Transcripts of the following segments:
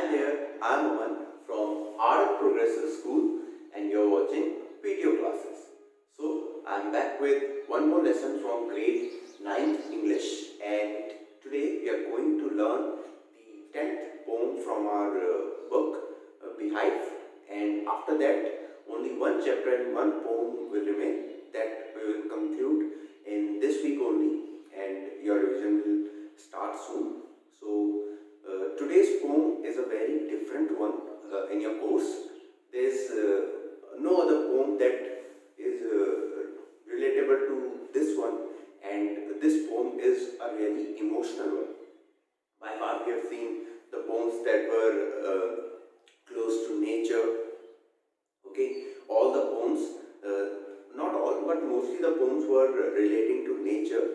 Hi there, I'm Aman from Art Progressive School and you're watching video classes. So, I'm back with one more lesson from grade 9th English, and today we are going to learn the 10th poem from our book, Beehive, and after that only one chapter and one poem will remain that we will conclude in this week only, and your revision will start soon. So, today's poem is a very different one in your course. There is no other poem that is relatable to this one, and this poem is a really emotional one. By far, we have seen the poems that were close to nature. Okay, all the poems, not all, but mostly the poems were relating to nature.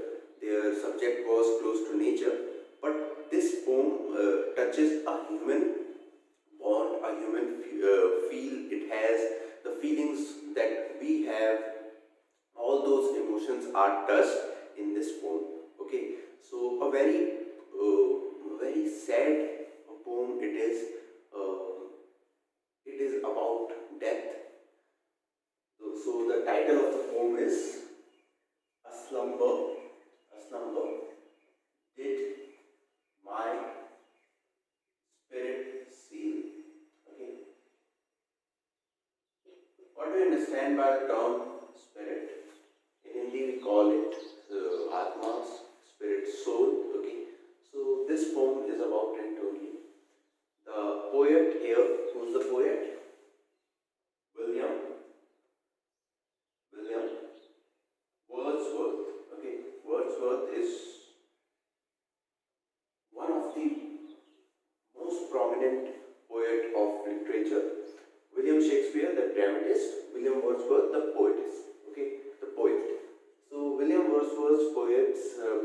Their subject was close to nature, but this poem touches a human bond, a human feel. It has the feelings that we have. All those emotions are touched in this poem. Okay, so a very sad poem it is. It is about death. So the title of the poem is A Slumber. A slumber did my spirit seal. Okay. What do you understand by the term spirit? In Hindi we call it Atma, spirit, soul. Okay. So this poem is about it only. The poet here, who's the poet? William William Wordsworth. Okay, Wordsworth is one of the most prominent poet of literature. William Shakespeare, the dramatist. William Wordsworth, the poetess. Okay, the poet. So William Wordsworth's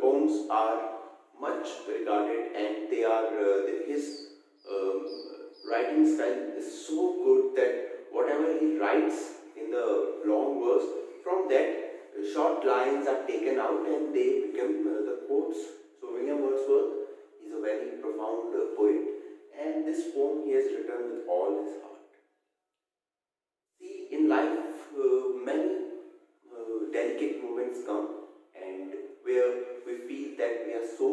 poems are much regarded, and they are his um, writing style is so good that whatever he writes in the long verse, from that short lines are taken out and they become the quotes. So William Wordsworth is a very profound poet, and this poem he has written with all his heart. See, in life, many delicate moments come, and where we feel that we are so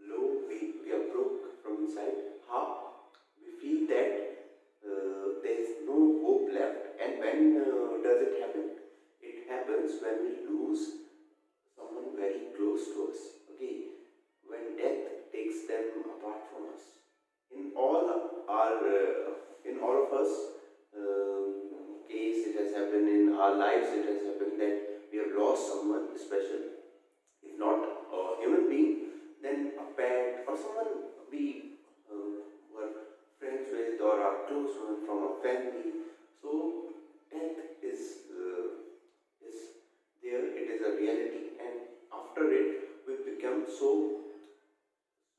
low, we are broke from inside. How? We feel that there is no hope left. And when does it happen? It happens when we lose someone very close to us. Okay, when death takes them apart from us. In all in all of us case, it has happened in our lives. It has happened that we have lost someone special. If not a human being, then a pet or someone we were friends with or are close one from a family. So death is there. It is a reality, and after it, we become so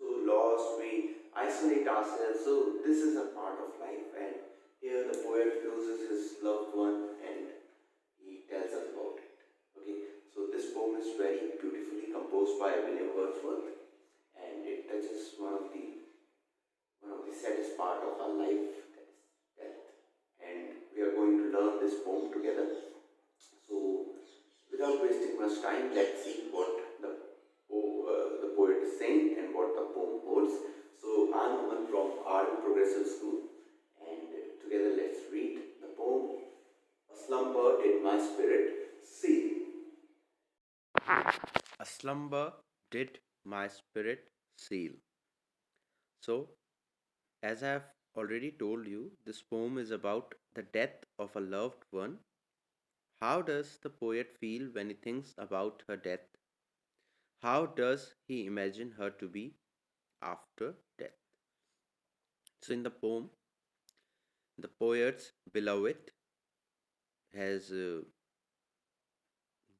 lost. We isolate ourselves. So this is a part of life, and here the poet loses his loved one, and he tells us about it. Okay, so this poem is very beautifully composed by William Wordsworth, and it touches one of the saddest part of our life, that is death. And we are going to learn this poem together. So, without wasting much time, let's see what the poet is saying and what the poem holds. So, I'm Aman from Art and Progressive School, and together let's read the poem. A slumber did my spirit seal. A slumber did my spirit seal. So, as I have already told you, this poem is about the death of a loved one. How does the poet feel when he thinks about her death? How does he imagine her to be after death? So, in the poem, the poet's beloved has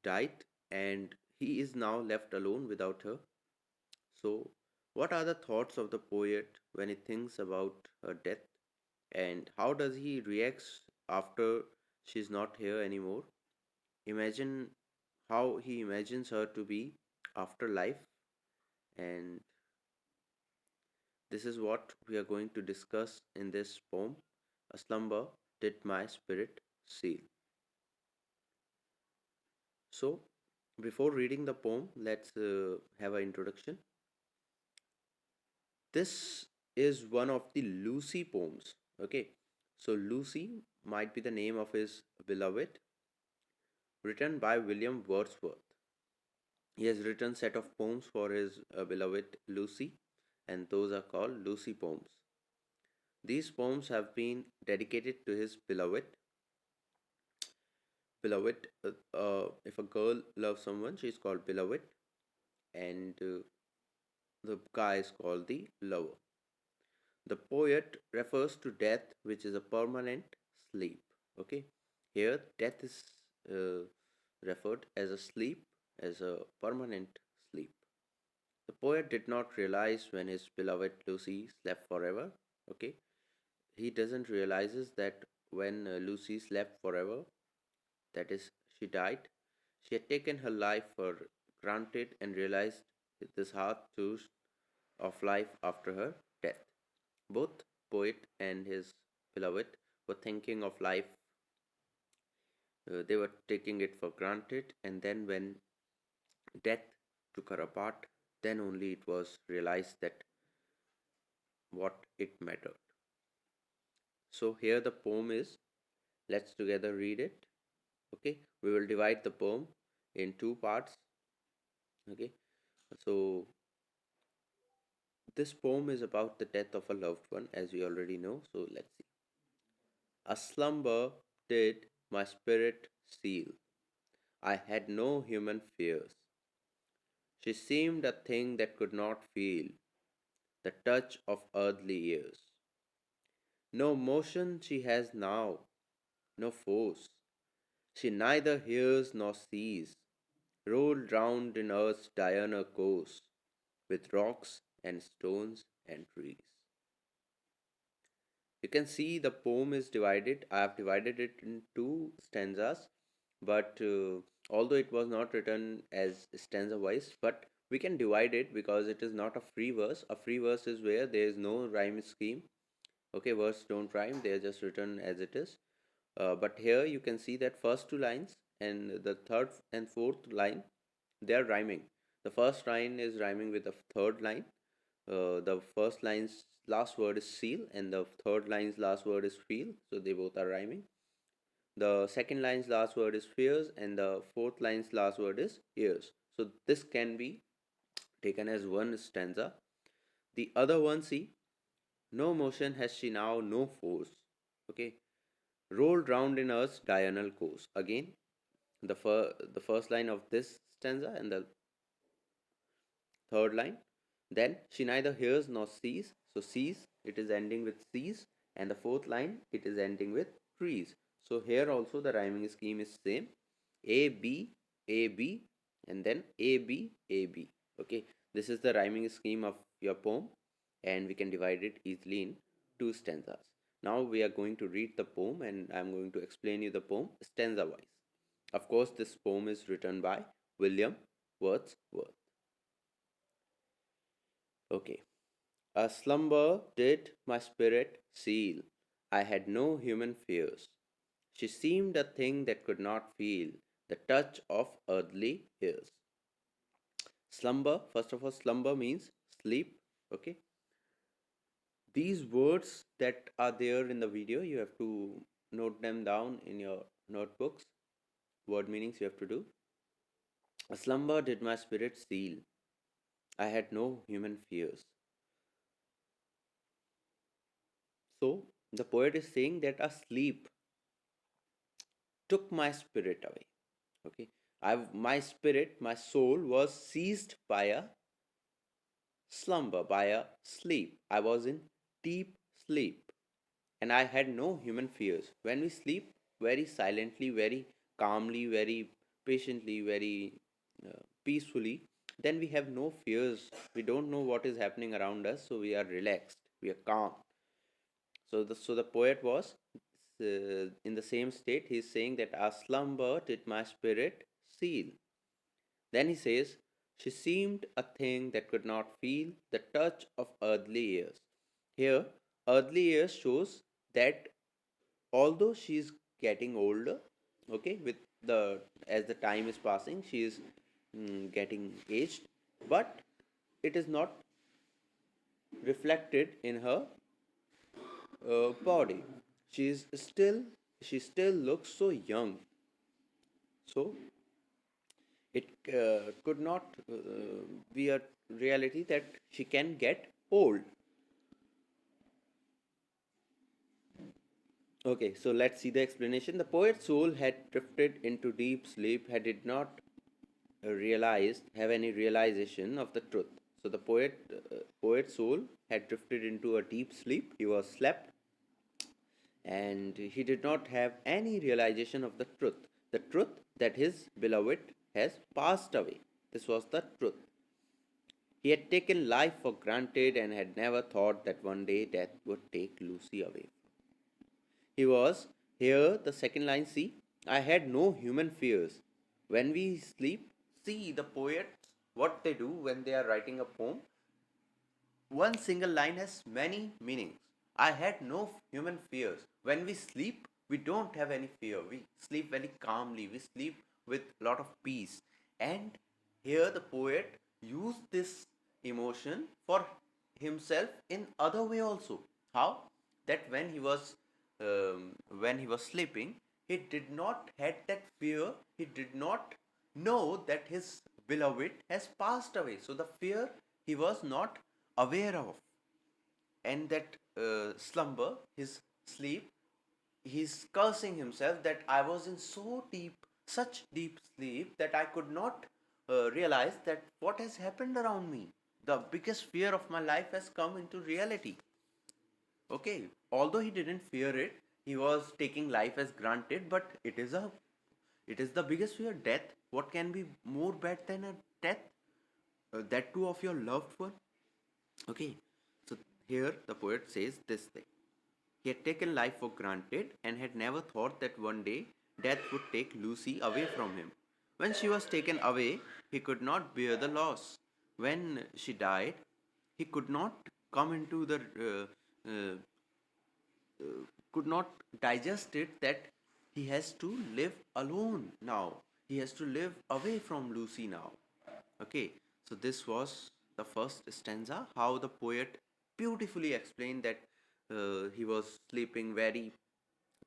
died and he is now left alone without her. So, what are the thoughts of the poet when he thinks about her death? And how does he react after she's not here anymore? Imagine how he imagines her to be after life. And This is what we are going to discuss in this poem. A slumber did my spirit seal. So, before reading the poem, let's have an introduction. This is one of the Lucy poems. Okay, so Lucy might be the name of his beloved, written by William Wordsworth. He has written set of poems for his beloved Lucy, and those are called Lucy poems. These poems have been dedicated to his beloved. Beloved, if a girl loves someone, she is called beloved, and the guy is called the lover. The poet refers to death, which is a permanent sleep. Okay, here death is uh, referred as a sleep, as a permanent sleep. The poet did not realize when his beloved Lucy slept forever. Okay, he doesn't realizes that when Lucy slept forever, that is, she died, she had taken her life for granted and realized this hard truth of life after her death. Both poet and his beloved were thinking of life, they were taking it for granted, and then when death took her apart, then only it was realized that what it mattered. So here the poem is. Let's together read it. Okay, we will divide the poem in two parts. Okay, so this poem is about the death of a loved one, as we already know. So let's see. A slumber did my spirit seal. I had no human fears. She seemed a thing that could not feel the touch of earthly years. No motion she has now, no force. She neither hears nor sees, rolled round in earth's diurnal course, with rocks and stones and trees. You can see the poem is divided. I have divided it in two stanzas, but although it was not written as stanza wise, but we can divide it because it is not a free verse. A free verse is where there is no rhyme scheme. Okay, verse don't rhyme, they are just written as it is. But here you can see that first two lines and the third and fourth line, they are rhyming. The first line is rhyming with the third line. The first line's last word is seal, and the third line's last word is feel, so they both are rhyming. The second line's last word is fears, and the fourth line's last word is ears. So this can be taken as one stanza. The other one, see, no motion has she now, no force. Okay, rolled round in earth's diurnal course. Again, the first line of this stanza and the third line. Then she neither hears nor sees. So sees, it is ending with sees, and the fourth line it is ending with trees. So here also the rhyming scheme is same. A B A B and then A B A B. Okay, this is the rhyming scheme of your poem, and we can divide it easily in two stanzas. Now we are going to read the poem, and I am going to explain you the poem stanza wise. Of course, this poem is written by William Wordsworth. Okay. A slumber did my spirit seal. I had no human fears. She seemed a thing that could not feel the touch of earthly years. Slumber, first of all, slumber means sleep. Okay. These words that are there in the video, you have to note them down in your notebooks. Word meanings you have to do. A slumber did my spirit seal. I had no human fears. So, the poet is saying that a sleep took my spirit away. Okay, my spirit, my soul was seized by a slumber, by a sleep. I was in deep sleep, and I had no human fears. When we sleep very silently, very calmly, very patiently, very peacefully, then we have no fears. We don't know what is happening around us, so we are relaxed, we are calm. So the poet was in the same state. He is saying that a slumber did my spirit seal. Then he says, she seemed a thing that could not feel the touch of earthly years. Here, earthly years shows that although she is getting older, okay, with the as the time is passing, she is getting aged, but it is not reflected in her body. She is still she still looks so young. So it could not be a reality that she can get old. Okay, so let's see the explanation. The poet's soul had drifted into deep sleep, had did not have any realization of the truth. So the poet's soul had drifted into a deep sleep. He was slept, and he did not have any realization of the truth that his beloved has passed away. This was the truth. He had taken life for granted and had never thought that one day death would take Lucy away. He was here, the second line, see, I had no human fears. When we sleep, see the poets, what they do when they are writing a poem, one single line has many meanings. I had no human fears. When we sleep, we don't have any fear. We sleep very calmly. We sleep with a lot of peace. And here the poet used this emotion for himself in other way also. How? That when he was sleeping, he did not had that fear. He did not know that his beloved has passed away. So the fear he was not aware of, and that slumber, his sleep, he's cursing himself that I was in such deep sleep that I could not realize that what has happened around me. The biggest fear of my life has come into reality. Okay, although he didn't fear it, he was taking life as granted, but it is the biggest fear, death. What can be more bad than a death? That too of your loved one. Okay, so here the poet says this thing. He had taken life for granted and had never thought that one day death would take Lucy away from him. When she was taken away, he could not bear the loss. When she died, he could not come into the could not digest it that he has to live alone now. He has to live away from Lucy now. Okay, so this was the first stanza, how the poet beautifully explained that he was sleeping very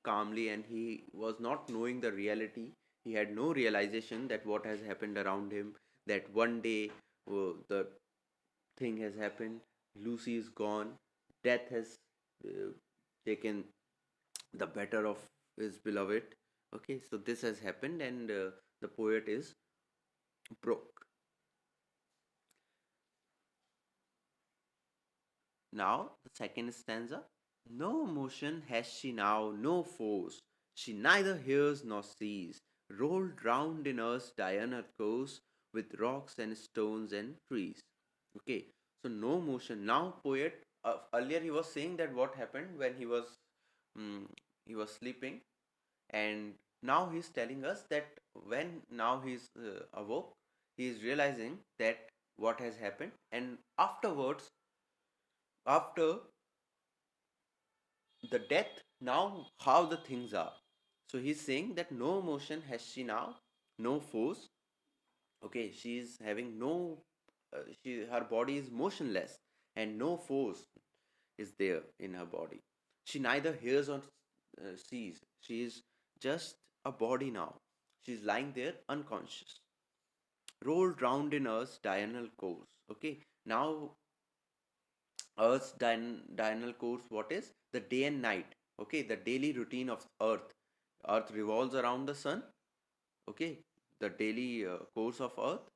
calmly and he was not knowing the reality. He had no realization that what has happened around him, that one day the thing has happened, Lucy is gone, death has uh, taken the better of his beloved. Okay, so this has happened, and the poet is broke. Now, the second stanza. No motion has she now, no force. She neither hears nor sees. Rolled round in earth's diurnal course with rocks and stones and trees. Okay, so no motion. Now, poet, earlier he was saying that what happened when um, he was sleeping, and now he's telling us that when now he's awoke, he is realizing that what has happened, and afterwards, after the death, now how the things are. So he's saying that no motion has she now, no force. Okay, she is having no her body is motionless and no force is there in her body. She neither hears or sees. She is just a body now. She's lying there unconscious, rolled round in earth's diurnal course. Okay, now Earth's diurnal course, what is the day and night? Okay, the daily routine of Earth. Earth revolves around the sun. Okay, the daily course of Earth,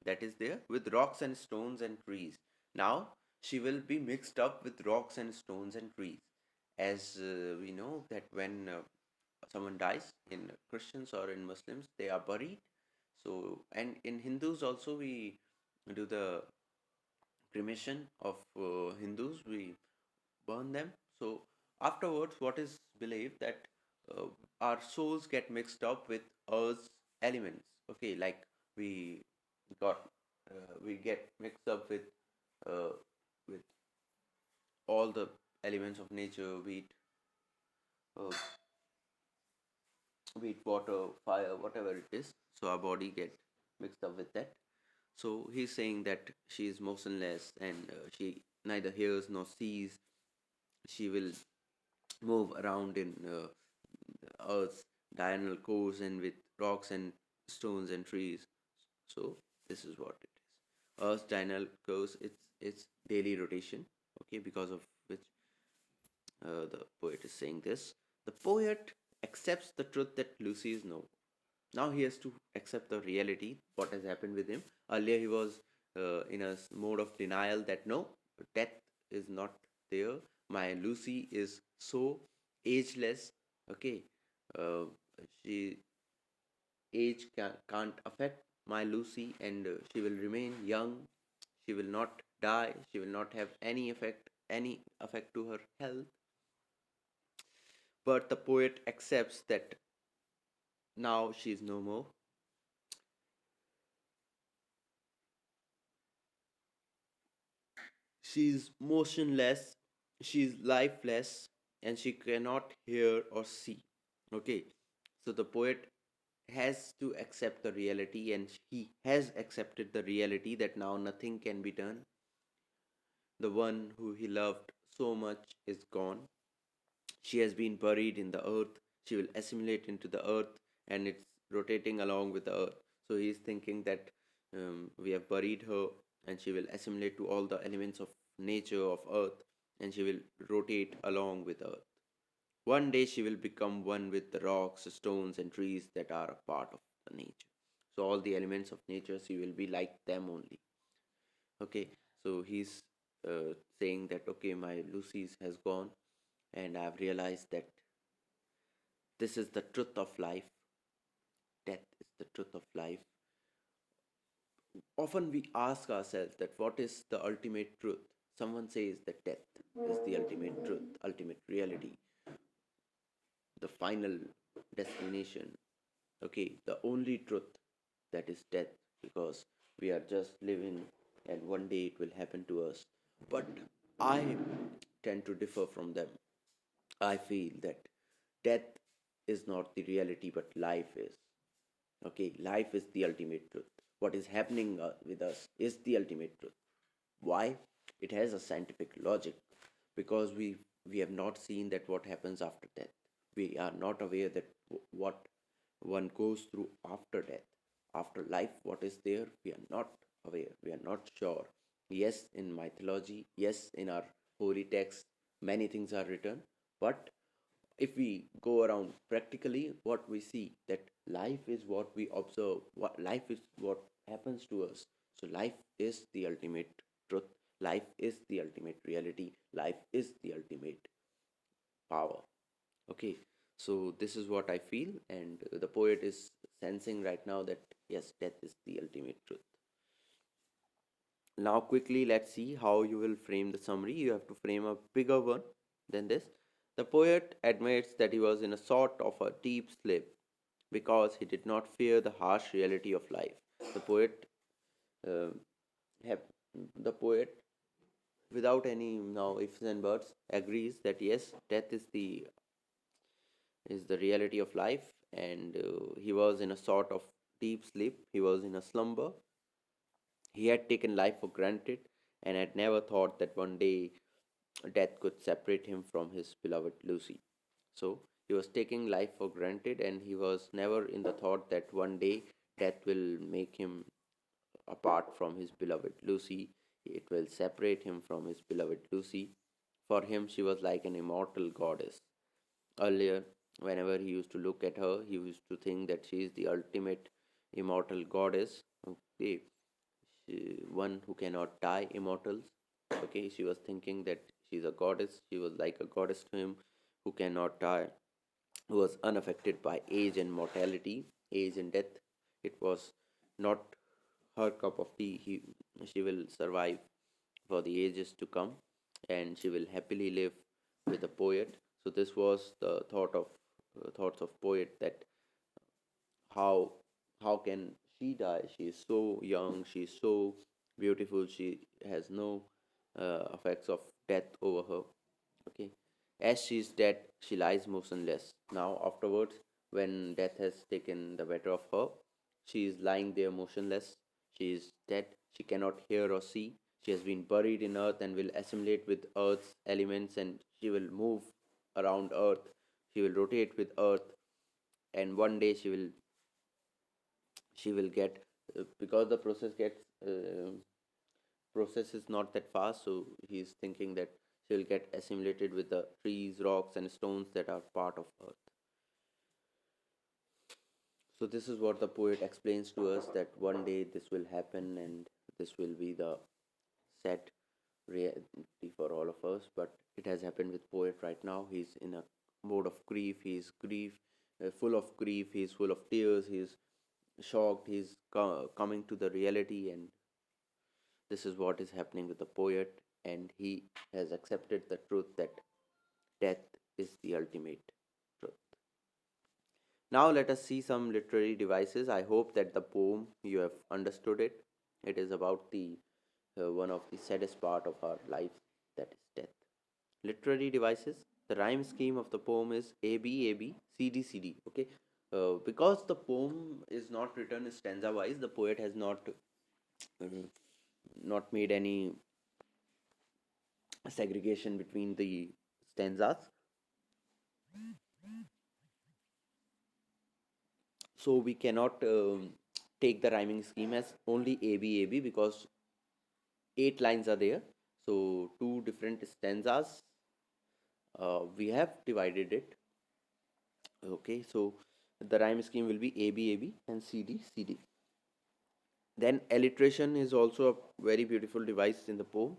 that is there with rocks and stones and trees. Now she will be mixed up with rocks and stones and trees, as we know that when someone dies in Christians or in Muslims, they are buried. So, and in Hindus also we do the cremation of Hindus. We burn them. So afterwards, what is believed that uh, our souls get mixed up with Earth's elements. Okay, like we got we get mixed up uh, with all the elements of nature, uh, be it water, fire, whatever it is. So our body get mixed up with that. So he's saying that she is motionless and she neither hears nor sees. She will move around in Earth's diurnal course and with rocks and stones and trees. So this is what it is. Earth's diurnal course, it's daily rotation. Okay, because of which the poet is saying this. The poet accepts the truth that Lucy is no. Now he has to accept the reality, what has happened with him. Earlier he was in a mode of denial that no, death is not there. My Lucy is so ageless. Okay, uh, she age can't affect my Lucy, and she will remain young. She will not die. She will not have any effect to her health. But the poet accepts that now she is no more. She is motionless, she is lifeless, and she cannot hear or see. Okay, so the poet has to accept the reality, and he has accepted the reality that now nothing can be done. The one who he loved so much is gone. She has been buried in the earth. She will assimilate into the earth, and it's rotating along with the earth. So he is thinking that we have buried her, and she will assimilate to all the elements of nature of earth, and she will rotate along with earth. One day she will become one with the rocks, stones, and trees that are a part of the nature. So all the elements of nature, she will be like them only. Okay, so he's saying that okay, my Lucy's has gone, and I've realized that this is the truth of life. Death is the truth of life. Often we ask ourselves that what is the ultimate truth? Someone says that death is the ultimate truth, ultimate reality, the final destination. Okay, the only truth, that is death, because we are just living and one day it will happen to us. But I tend to differ from them. I feel that death is not the reality, but life is. Okay, life is the ultimate truth. What is happening with us is the ultimate truth. Why? It has a scientific logic, because we have not seen that what happens after death. We are not aware that what one goes through after death, after life. What is there? We are not aware. We are not sure. Yes, in mythology, yes, in our holy texts, many things are written, but if we go around practically, what we see that life is what we observe, what life is what happens to us. So life is the ultimate truth, life is the ultimate reality, life is the ultimate power. Okay, so this is what I feel, and the poet is sensing right now that yes, death is the ultimate truth. Now quickly let's see how you will frame the summary. You have to frame a bigger one than this. The poet admits that he was in a sort of a deep sleep because he did not fear the harsh reality of life. The poet uh, have the poet, without any now ifs and buts, agrees that yes, death is the reality of life, and he was in a sort of deep sleep. He was in a slumber. He had taken life for granted and had never thought that one day death could separate him from his beloved Lucy. So he was taking life for granted, and he was never in the thought that one day death will make him apart from his beloved Lucy. It will separate him from his beloved Lucy. For him, she was like an immortal goddess. Earlier, whenever he used to look at her, he used to think that she is the ultimate immortal goddess. Okay, one who cannot die, immortals. Okay, she was thinking that she's a goddess. She was like a goddess to him who cannot die, who was unaffected by age and mortality, age and death. It was not her cup of tea. She will survive for the ages to come, and she will happily live with a poet. So this was the thoughts of poet, that how how can she die? She is so young, she is so beautiful, she has no effects of death over her. Okay, as she is dead, she lies motionless. Now, afterwards, when death has taken the better of her, she is lying there motionless. She is dead. She cannot hear or see. She has been buried in earth and will assimilate with earth's elements, and she will move around earth. She will rotate with earth, and one day she will get, because the process is not that fast, so he's thinking that she'll get assimilated with the trees, rocks, and stones that are part of earth. So this is what the poet explains to us, that one day this will happen, and this will be the sad reality for all of us. But it has happened with poet right now. He's in a mode of grief. He's full of grief. He's full of tears. He's shocked. He's coming to the reality, and this is what is happening with the poet, and he has accepted the truth that death is the ultimate truth. Now let us see some literary devices. I hope that the poem you have understood it. It is about the one of the saddest part of our life, that is death. Literary devices. The rhyme scheme of the poem is A B A B C D C D. Okay, because the poem is not written stanza wise, the poet has not made any segregation between the stanzas. So we cannot take the rhyming scheme as only AB because 8 lines are there. So two different stanzas. We have divided it. Okay, so the rhyme scheme will be AB and CD. Then alliteration is also a very beautiful device in the poem.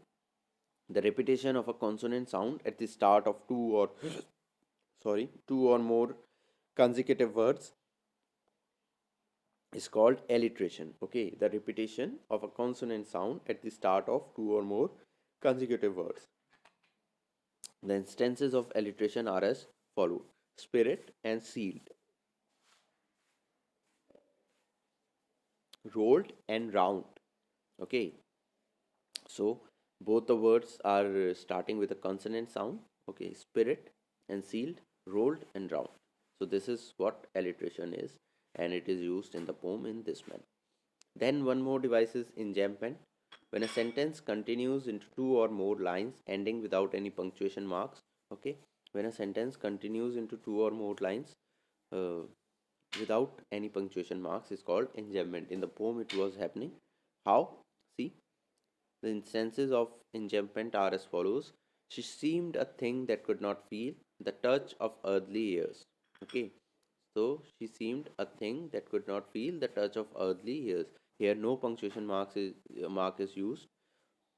The repetition of a consonant sound at the start of two or more consecutive words is called alliteration. Okay, the repetition of a consonant sound at the start of two or more consecutive words. The instances of alliteration are as follow: spirit and sealed, rolled and round. Okay, so both the words are starting with a consonant sound. Okay, spirit and sealed, rolled and round. So this is what alliteration is, and it is used in the poem in this manner. Then one more device is enjambment. When a sentence continues into two or more lines ending without any punctuation marks, okay, when a sentence continues into two or more lines uh, without any punctuation marks is called enjambment. In the poem, it was happening. How? See, the instances of enjambment are as follows: she seemed a thing that could not feel the touch of earthly years. Okay, so she seemed a thing that could not feel the touch of earthly years. Here, no punctuation mark is used.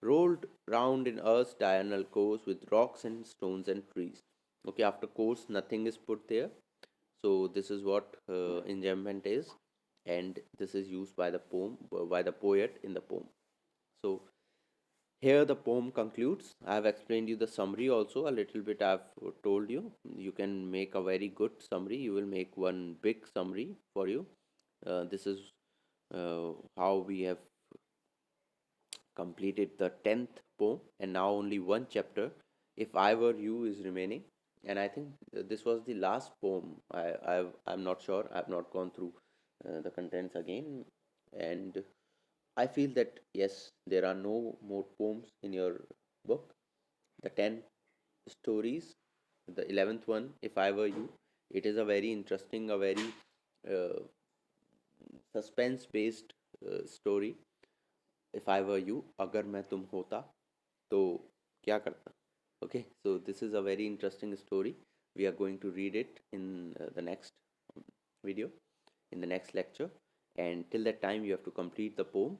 Rolled round in earth's diurnal course with rocks and stones and trees. Okay, after course, nothing is put there. So this is what enjambment is, and this is used by the poet in the poem. So here the poem concludes. I have explained you the summary also a little bit. I've told you you can make a very good summary. You will make one big summary for you. This is how we have completed the 10th poem, and now only one chapter, If I Were You, is remaining. And I think this was the last poem. I'm not sure. I've not gone through the contents again. And I feel that yes, there are no more poems in your book. The 10 stories, the 11th one, If I Were You, it is a very interesting, a very uh, suspense based story. If I were you, अगर मैं तुम होता तो क्या करता. Okay, so this is a very interesting story. We are going to read it in the next video, in the next lecture, and till that time you have to complete the poem,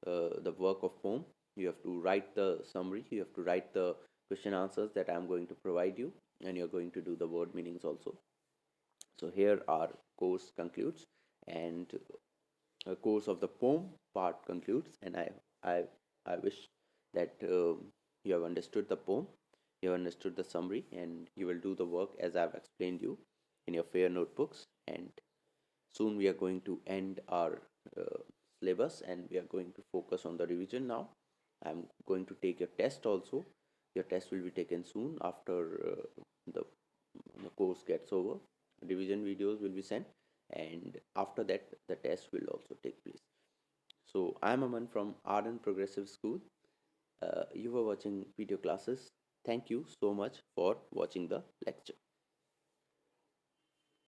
the work of poem. You have to write the summary, you have to write the question answers that I am going to provide you, and you are going to do the word meanings also. So here our course concludes, and course of the poem part concludes, and I, I wish that you have understood the poem, you have understood the summary, and you will do the work as I've explained you in your fair notebooks. And soon we are going to end our uh, syllabus, and we are going to focus on the revision now. I'm going to take your test also. Your test will be taken soon after the, the course gets over. Revision videos will be sent, and after that, the test will also take place. So, I am Aman from Ardent Progressive School. You were watching video classes. Thank you so much for watching the lecture.